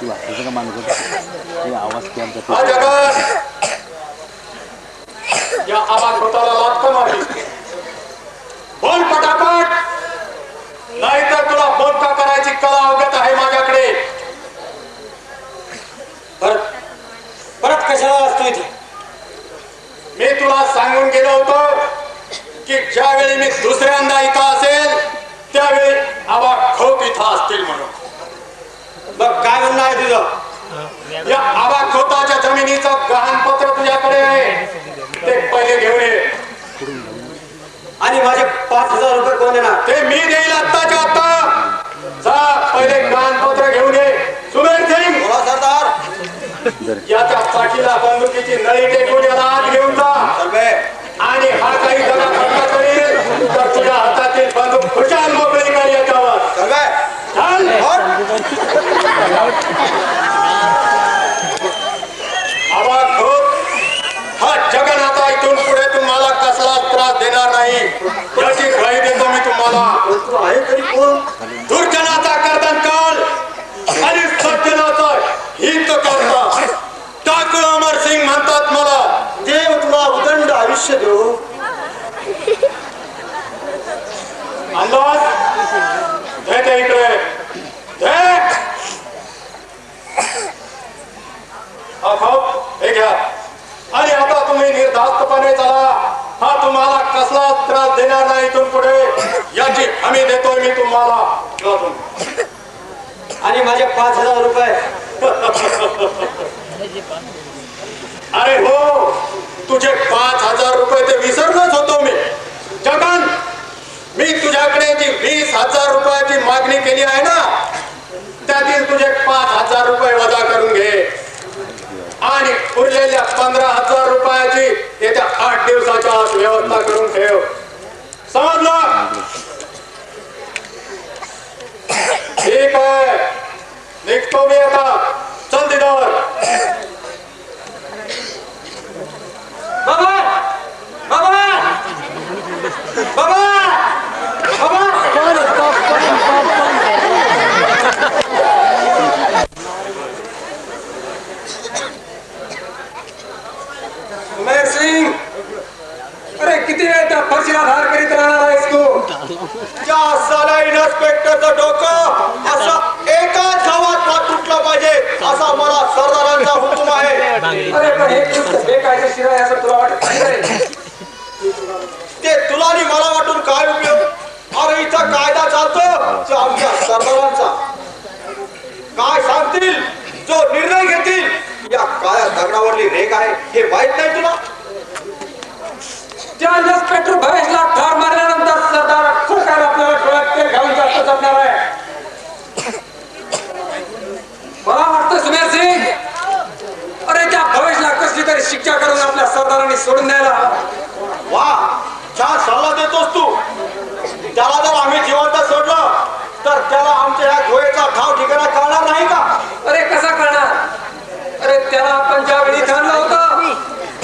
ती वाटतं का माणूस ते आवाज की आमचा हा जगत या आवाज होताला लाथ मारली. बोल पटापट, नाहीतर तुला बोलका करायची कला अवगत आहे माझ्याकडे. परत परत कशाला असतो इथे? मी तुला सांगून गेलो होतो की ज्यावेळी मी दुसऱ्यांदा इथं असेल त्यावेळी आवाज खोत इथं असतील म्हणून. बघ काय म्हणणं आहे तुझं? या आवाज खोताच्या जमिनीचं गहाणपत्र तुझ्याकडे आहे, ते पहिले घेऊन ये. आणि माझे 5,000 रुपये कोण देणार? ते मी देईल आत्ताच्या आत्ता. जा पहिले गहाणपत्र घेऊन ये. सुमेर सिंग, बोला सरदार. याच्या पाठीला बंदुकीची नळी टेकून याला आत घेऊन जा. सर्वे आणि हा काही जगा खर्च करेल तर तुझ्या हातातील बंदूक खुशाल मोकळी कर याच्यावर. सर्वे चल. आवाज होत. हा जगन्नाथा इथून पुढे तुम्हाला कसलाच त्रास देणार नाही याची ग्वाही देतो मी तुम्हाला. आहे तरी कोण? दुर्जनाचा कर्तन काल आणि सज्जनाचा हित करता टाकू अमर सिंग म्हणतात मला. देव तुला उदंड आयुष्य देऊ. अंदाज दे ते इकडे दे. हे घ्या. आणि आता तुम्ही निर्धास्तपणे चला. हा तुम्हाला कसलाच त्रास देणार नाही इथून पुढे याची हमी देतोय मी तुम्हाला. आणि माझे 5,000 रुपये? अरे हो, तुझे 5,000 रुपये ते विसरलोच होतो मी. जगन, मी तुझ्याकडे जी 20,000 रुपयाची मागणी केली आहे ना त्यातील तुझे 5,000 रुपये वजा करून घे आणि उरलेल्या 15,000 रुपयाची येत्या 8 दिवसाच्या आत व्यवस्था करून ठेव. समजलं? ठीक आहे, निघतो मी आता. चल दिदार. बाबा बाबा बाबा सुमेर सिंग, अरे किती वेळ त्या फरशीला धार करीत राहणार आहेस तू? त्या साला इन्स्पेक्टरचं डोकं असं एकाच गावात का तुटलं पाहिजे असा मला सरदारांचा हुकूम आहे. अरे पण हे कृत्य बेकायदेशीर आहे असं तुला वाटत नाही रे? ते तुला आणि मला वाटून काय उपयोग? अरे इथं कायदा चालतो तो आमच्या सरदारांचा. काय सांगतील, जो निर्णय घेतील, या काळ्या दगडावरली रेख आहे हे माहित नाही तुला? त्या इन्स्पेक्टर भवेशला ठार मारल्यानंतर सरदार सरकार आपल्याला डोळ्यात तेल घालून जास्त जपणार आहे. मला वाटतं सुमेर सिंग, अरे त्या भवेशला कसली तरी शिक्षा करून आपल्या सरदारांनी सोडून द्यायला. वा, छान सल्ला देतोस तू. त्याला जर आम्ही जिवंत सोडलं तर त्याला आमच्या ह्या गोळेचा ठाव ठिकाणा कळणार नाही का? अरे कसा करणार? अरे त्याला आपण ज्यावेळी इथं आणलं होतं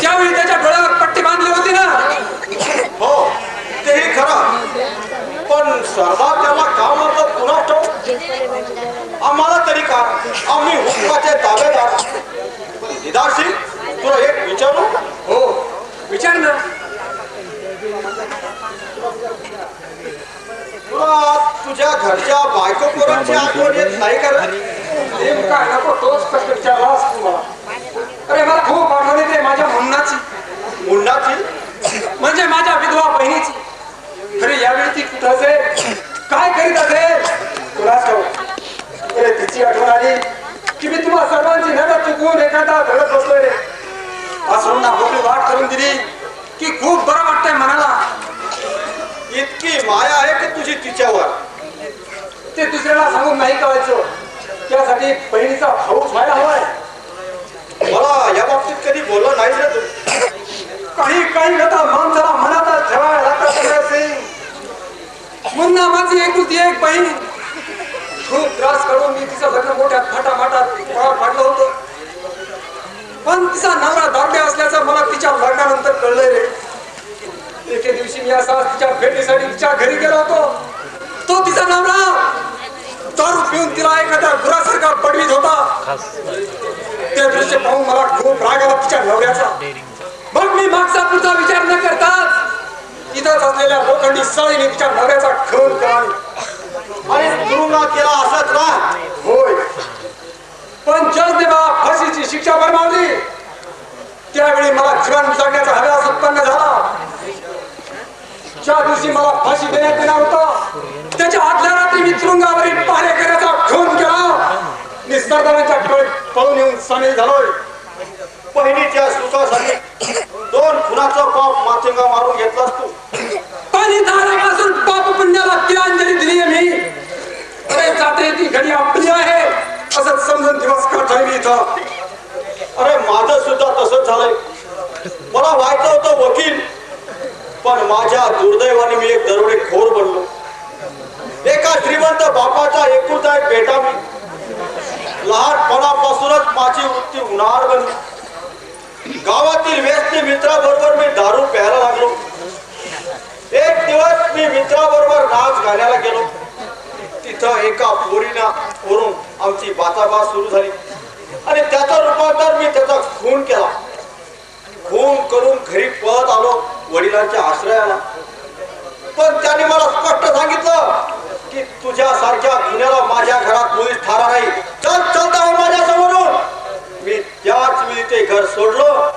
त्यावेळी त्याच्या डोळ्यावर पट्टी बांधली होती ना. हो, तेही खरं. पण सरदार त्याला का मारतात पुन्हा ठाऊक. आम्हाला तरी का, आम्ही हुकुमाचे ताबेदार. दिदार सिंग, तुला एक विचारू? हो विचार ना. तुला तुझ्या घरच्या बायको पोरांची आठवण येत नाही का रे? नेमका नको तोच प्रश्न विचारलास तू मला. अरे मला खूप आठवण येते माझ्या मुन्नाची, मुन्नाची म्हणजे माझ्या विधवा बहिणीची. अरे यावेळी ती कुठं असेल, काय करीत असेल तुला ठाऊक. अरे तिची आठवण आली की मी तुम्हा सर्वांची नजर चुकवून एखादा धडक बसलोय रे. वासरूंना मोकळी वाट करून दिली की खूप बरं वाटतंय मनाला. इतकी माया आहे की तुझी तिच्यावर. ते दुसऱ्याला सांगून नाही कळायचं. त्यासाठी बहिणीचा भाऊच व्हायला हवाय. मला या बाबतीत कधी बोललं नाही रे तू. काही काही व्यथा माणसाला मनातच ठेवायला लागतात. मुन्ना माझी एकुलती एक बहीण खूप त्रास करून मी तिचं लग्न मोठ्या थाटामाटात फाडलं होतं. पण तिचा नवरा दांड्या असल्याचं मला तिच्या लग्नानंतर कळलंय रे. एके दिवशी मी असा तिच्या भेटीसाठी तिच्या घरी गेलो होतो. तो तिचा नवरा दारू पिऊन तिला एखाद्या गुरासारखा पडवीत होता. ते दृश्य पाहून मला खूप राग आला तिच्या नवऱ्याचा. मग मी मागचा पुढचा विचार न करताच इथंच असलेल्या लोखंडी सळीने तिच्या नवऱ्याचा खून केला आणि तुरुंगात केला असंच ना. होय. पण जजने मला फाशीची शिक्षा फरमावली. त्यावेळी मला जीवन जगण्याचा हव्यास उत्पन्न झाला. ज्या दिवशी मला फाशी देण्यात येणार होता त्याच्या आदल्या रात्री मी तुरुंगावरील पहारेकऱ्याचा खून केला. मी सरदारांच्या कळत पळून येऊन सामील झालोय. बहिणीच्या सुखासाठी 2 खुनाचा पाप माथिंगा मारून घेतलास तू. पाणी दारापासून पाप पुण्याला तिलांजली दिली आहे मी. अरे जाते ती घडी आपली आहे असं समजून दिवस काढतोय मी इथं. अरे माझं सुद्धा तसंच झालंय. मला व्हायचं होतं वकील, पण माझ्या दुर्दैवाने मी एक दरोडेखोर बनलो. एका श्रीमंत बापाचा एकुलता एक बेटा मी. लहानपणापासूनच माझी वृत्ती उन्हाळ बनली. गावातील व्यस्ती मित्राबरोबर मी दारू प्यायला लागलो. एक दिवस मी मित्राबरोबर नाच घालायला गेलो. तिथं एका पोरीवरून आमची बाचाबाच सुरू झाली आणि त्याचं रूपांतर मी त्याचा खून केला. खून करून घरी पळत आलो वडिलांच्या आश्रयाला. पण त्यांनी मला स्पष्ट सांगितलं की तुझ्यासारख्या गुन्ह्याला माझ्या घरात पोलीस ठारा नाही. चल चलता माझ्या समोरून. मी त्याच वेळी ते घर सोडलं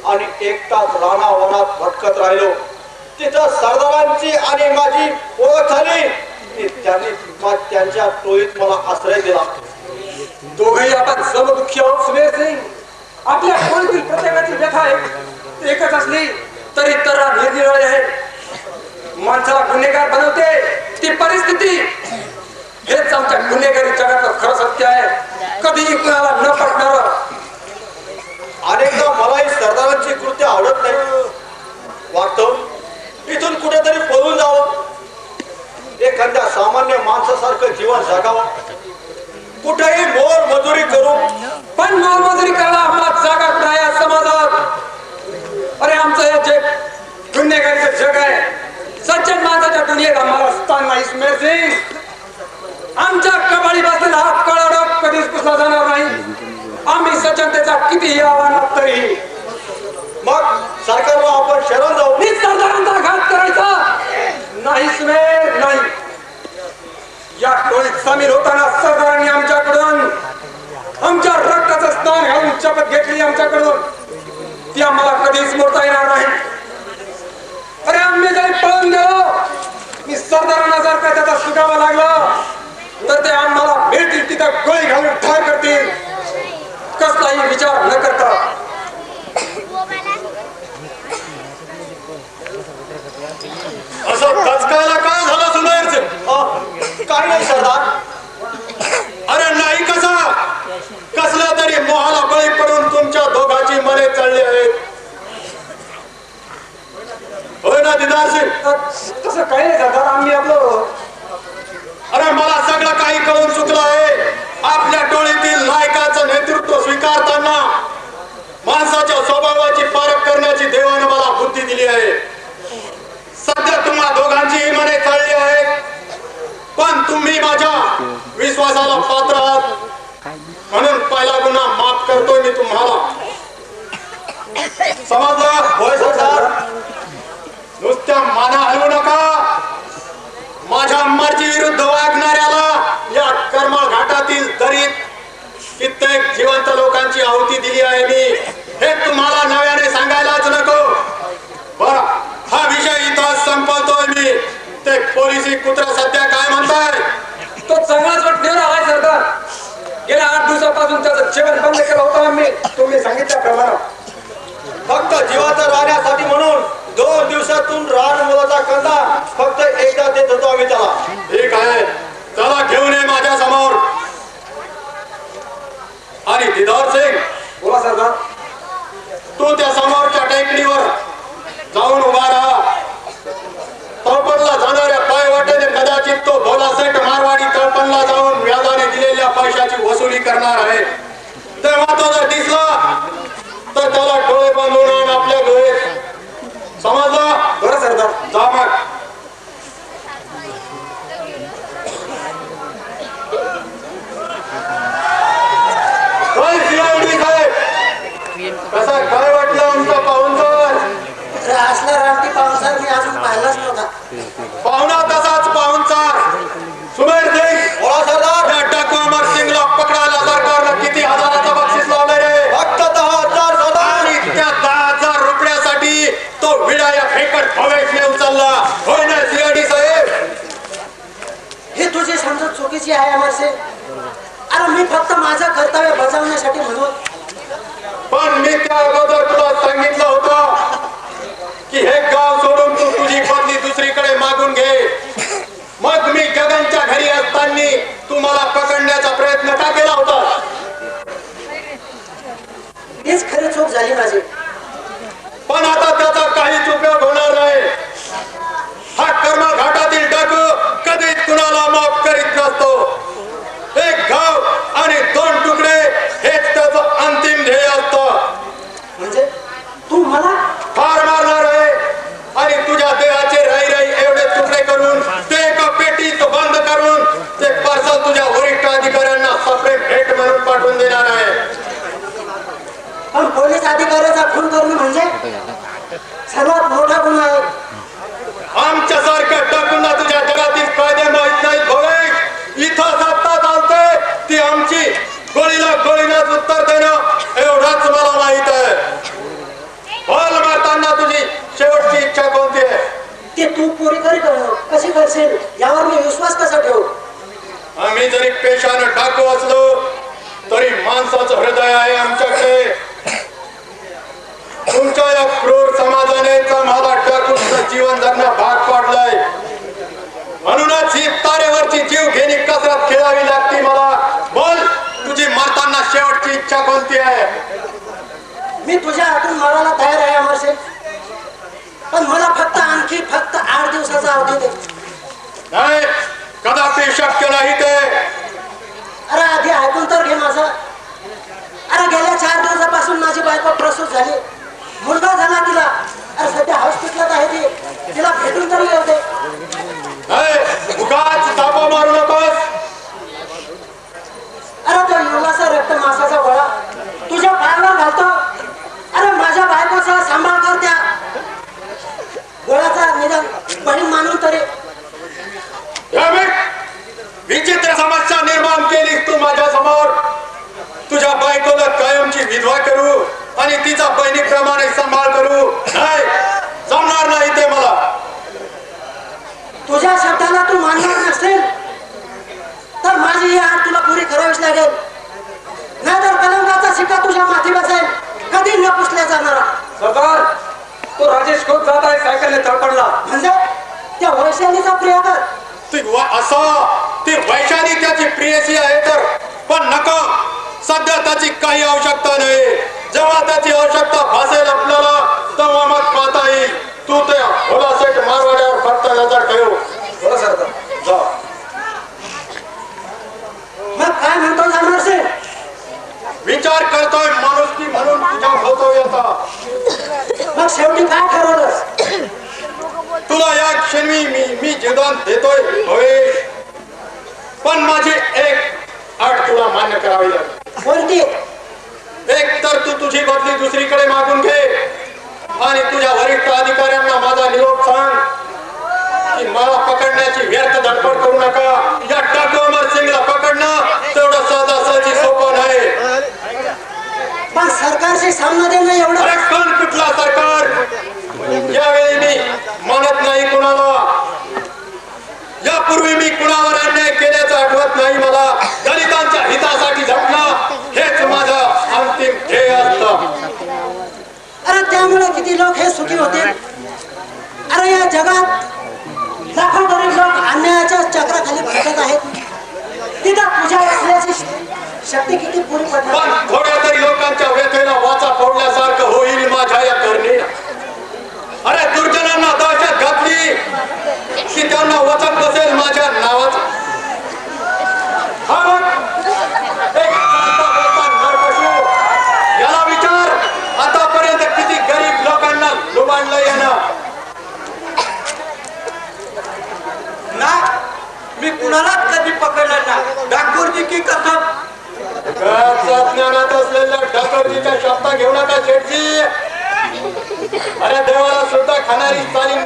आणि एकटाच रानावनात भटकत राहिलो. तिथं सरदारांची आणि माझी ओळख झाली. त्यांनी त्यांच्या टोळीत मला आश्रय दिला. दोघेही आपण समदुःखी आहोत सुमेर सिंग. आपल्या कोणीतील प्रत्येकाची व्यथा एकच असली तरी तऱ्हा निरनिराळी आहे. माणसाला गुन्हेगार बनवते ती परिस्थिती. हेच आमच्या गुन्हेगारी जगातलं खरं सत्य आहे. कधीही कुणाला न पटणार. अनेकदा मलाही सरदारांची कृत्य आवडत नाही. वाटतं इथून कुठेतरी पळून जावं, एखाद्या सामान्य माणसासारखं जीवन जगावं, कुठेही मोल मजुरी करू. पण मोलमजुरी करायला आम्हाला जागा नाही या समाजात. अरे आमचं हे जे गुन्हेगारीचं जग आहे, सज्जन माणसाच्या दुनियेत आम्हाला स्थान नाही सुमेर सिंग. आमच्या कबाळी बसलेला हा कळडक कधीच पुसला जाणार नाही. आम्ही सज्जनतेचा कितीही आव्हान तरीही. मग सरकारला आपण शरण जाऊ. मी सरदारांचा घात करायचा नाही सुमेर नाही. या टोळीत सामील होताना सरदारांनी आमच्याकडून आमच्या रक्ताचं स्नान घालून शपथ घेतली आमच्याकडून. ती आम्हाला कधीच मोडता येणार नाही. अरे आम्ही जरी पळून गेलो, मी सरदारांना जर का त्याचा सुगावा लागला तर ते आम्हाला भेटतील तिथं गोळी घालून ठार करतील, कसलाही विचार न करता. असं कचकायला काय झालं सुमेरचे? काही नाही सरदार. अरे नाही कसा कसला तरी मोहाला बळी पडून तुमच्या दोघांची मने चढली आहेत. होय ना दिदार सिंग? तसं काही नाही सरदार. आम्ही आपलं अरे मला सगळं काही कळून चुकलं आहे. आपल्या टोळीतील नायकाचं नेतृत्व स्वीकारताना माणसाच्या स्वभावाची पारख करण्याची देवाने मला बुद्धी दिली आहे. सध्या तुम्हा दोघांची मने चालली आहेत, पण तुम्ही माझ्या विश्वासाला पात्र आहात म्हणून पहिला गुन्हा माफ करतोय मी तुम्हाला. समजलं? होय सरदार. नुसत्या माना हलवू नका. माझ्या मर्जी विरुद्ध वागणाऱ्याला या कर्मळ घाटातील दरीत कित्येक जिवंत लोकांची आहुती दिली आहे मी. हे तुम्हाला नव्याने सांगायलाच नको. बरं, हा विषय इथं संपवतोय मी. ते पोलिसी कुत्रा सध्या काय म्हणताय? तो चांगलाच वाटणार आहे सरदार. गेल्या 8 दिवसापासून त्याचं जेवण बंद केलं होतं आम्ही, तुम्ही सांगितल्याप्रमाणे. फक्त जीवाचं राहण्यासाठी म्हणून 2 दिवसातून रान मुलाचा कंदा फक्त एकदा देत होतो आम्ही त्याला. ठीक आहे, चला घेऊन ये माझ्या समोर. आणि दिदार सिंग, बोला सरदार. तू त्या समोरच्या टेकडीवर जाऊन उभा राहा. तळपटला जाणाऱ्या पायवाटेने करणार आहे. तेव्हा तो जर दिसला तर त्याला डोळे बांधून आण आपल्या घरी. समजलं? बरं सरदार. जा मग. काय CID साहेब, कसा काय वाटलं आमचा पाहुणचार? असला रामटी पावसाळ मी अजून पाहिलाच नव्हता. पाहुणा तसाच पाहुणचार. सुमेर सिंग, बोला सरदार. त्या डाकू अमर सिंगला पकडायला सरकारनं किती हजाराचं बक्षीस लावलंय रे? फक्त 10,000 सरदार. आणि त्या 10,000 रुपयासाठी तो विडाया फेकट भवेशने उचलला. होय ना CID साहेब? ही तुझी समजूत चुकीची आहे अमरसे. अरे मी फक्त माझं कर्तव्य बजावण्यासाठी म्हणून. पण मी त्या अगोदर तुला सांगितलं होतं की हे गाव सोडून तू तुझी बदली दुसरीकडे मागून घे. मग मी गगनच्या घरी असताना तू मला पकडण्याचा प्रयत्न का केला होता? हीच खरी चूक झाली माझी. पण आता त्याचा काहीच उपयोग होणार नाही. हा कर्मघाटातील डाकू कधीच कुणाला माफ करीत नसतो. एक गाव आणि 2 तुकडे हेच त्याचं अंतिम ध्येय असतं. म्हणजे तू मला फार मारणार आहे आणि तुझ्या देहाचे राई राई एवढे तुकडे करून ते एका पेटीत बंद करून ते पार्सल तुझ्या वरिष्ठ अधिकाऱ्यांना सप्रेम भेट म्हणून पाठवून देणार आहे. पण पोलीस अधिकाऱ्याचा खून करणं म्हणजे सर्वात मोठा गुन्हा आहे. आमच्या सारख्या टाकून तुझ्या जगातील कायदे माहित नाहीत भवेश. इथं सत्ता चालते ती आमची. गोळीला गोळीनंच उत्तर देणं एवढंच मला माहित आहे. बॉल मारताना तुझी शेवटची इच्छा कोणती आहे? ते तू पुरी कशी करशील यावर मी विश्वास कसा ठेवू? आम्ही जरी पेशानं डाकू असलो तरी माणसाचं हृदय आहे आमच्याकडे. तुमच्या या क्रूर समाजाने मला डाकूचं जीवन जगणं भाग पाडलंय. म्हणूनच ही तारेवरची जीव घेणी कसरत खेळावी लागते मला. बोल, तुझी मरताना शेवटची इच्छा कोणती आहे? मी तुझ्या हातून मरायला तयार आहे अमरशेठ. पण मला फक्त 8 दिवसाचा अवधी दे. नाही, कदापि शक्य नाही ते. अरे आधी ऐकून तर घे माझं. अरे गेल्या 4 दिवसापासून माझी बायको प्रसूत झाली. मुलगा झाला तिला. अरे सध्या हॉस्पिटलात आहे ती. तिला भेटून तरी येऊ दे. उगाच तापा मारू नकोस. अरे तो युवाचा रक्त मासाचा गोळा तुझ्या पायावर घालतो. अरे माझ्या बायकोचा सांभाळ कर. त्या गोळ्याचा निदान बहीण मानून तरी. विचित्र समस्या निर्माण केलीस तू माझ्या समोर. तुझ्या बायकोला कायमची विधवा करू आणि तिचा बहिणीप्रमाणे सांभाळ करू? नाही, जमणार नाही ते मला. तुझ्या शब्दाला तू मानणार नसेल तर माझी ही हात तुला पुरी करावीच लागेल. नाहीतर कलंकाचा शिक्का तुझ्या माथी बसेल. कधी न पुसल्या जाणारा. सरदार, तो राजेश खोत जात आहे सायकलने तळपडला. म्हणजे त्या वैशालीचा प्रियकर. ती वैशाली त्याची प्रियसी आहे तर. पण नको, सध्या त्याची काही आवश्यकता नाही. जेव्हा त्याची आवश्यकता भासेल आपल्याला तेव्हा मग पाहता येईल. तू ते होलासेट मारवाड्यावर फक्त नजर ठेव. बरं सरदार. जा. मग काय म्हणतो जाणार से? विचार करतोय माणुसकी म्हणून तुझ्या होतोय आता. मग शेवटी काय ठरवलंस? तुला या क्षणी मी जीवन देतोय भवेश. पण माझी एक अट तुला मान्य करावी लागेल. कोणती? एक तर तू तुझी बदली दुसरीकडे मागून घे आणि तुझ्या वरिष्ठ अधिकाऱ्यांना माझा निरोप सांग की मला पकडण्याची व्यर्थ धडपड करू नका. या डाकू अमर सिंगला पकडणं तेवढं सहजासहजी सोपं नाही. पण सरकारशी सामना देणं एवढं. अरे कोण कुठला सरकार? यावेळी मी मानत नाही कुणाला. यापूर्वी मी कुणावर अन्याय केल्याचं आठवत नाही मला. दलितांच्या हितासाठी झटणं हेच माझं अंतिम ध्येय असतं. अरे त्यामुळे किती लोक हे सुखी होते. अरे या जगात लाखो गरीब लोक अन्यायाच्या चक्राखाली भटकत आहेत. तिथं तुझ्या असल्याची शक्ती किती पुरी पडणार. पण थोड्या तरी लोकांच्या व्यथेला वाचा फोडल्यासारखं होईल माझ्या या करणे. अरे दुर्जनांना दहशत घातली की त्यांना वचन बसेल माझ्या नावाचं. हा बघ, एक कुणालाच कधी पकडलं ना डाकूरजी की कसं ज्ञानात असलेल्या ठाकरजीच्या शब्द घेऊ नका शेठजी. अरे देवाला सुद्धा खाणारी चालीम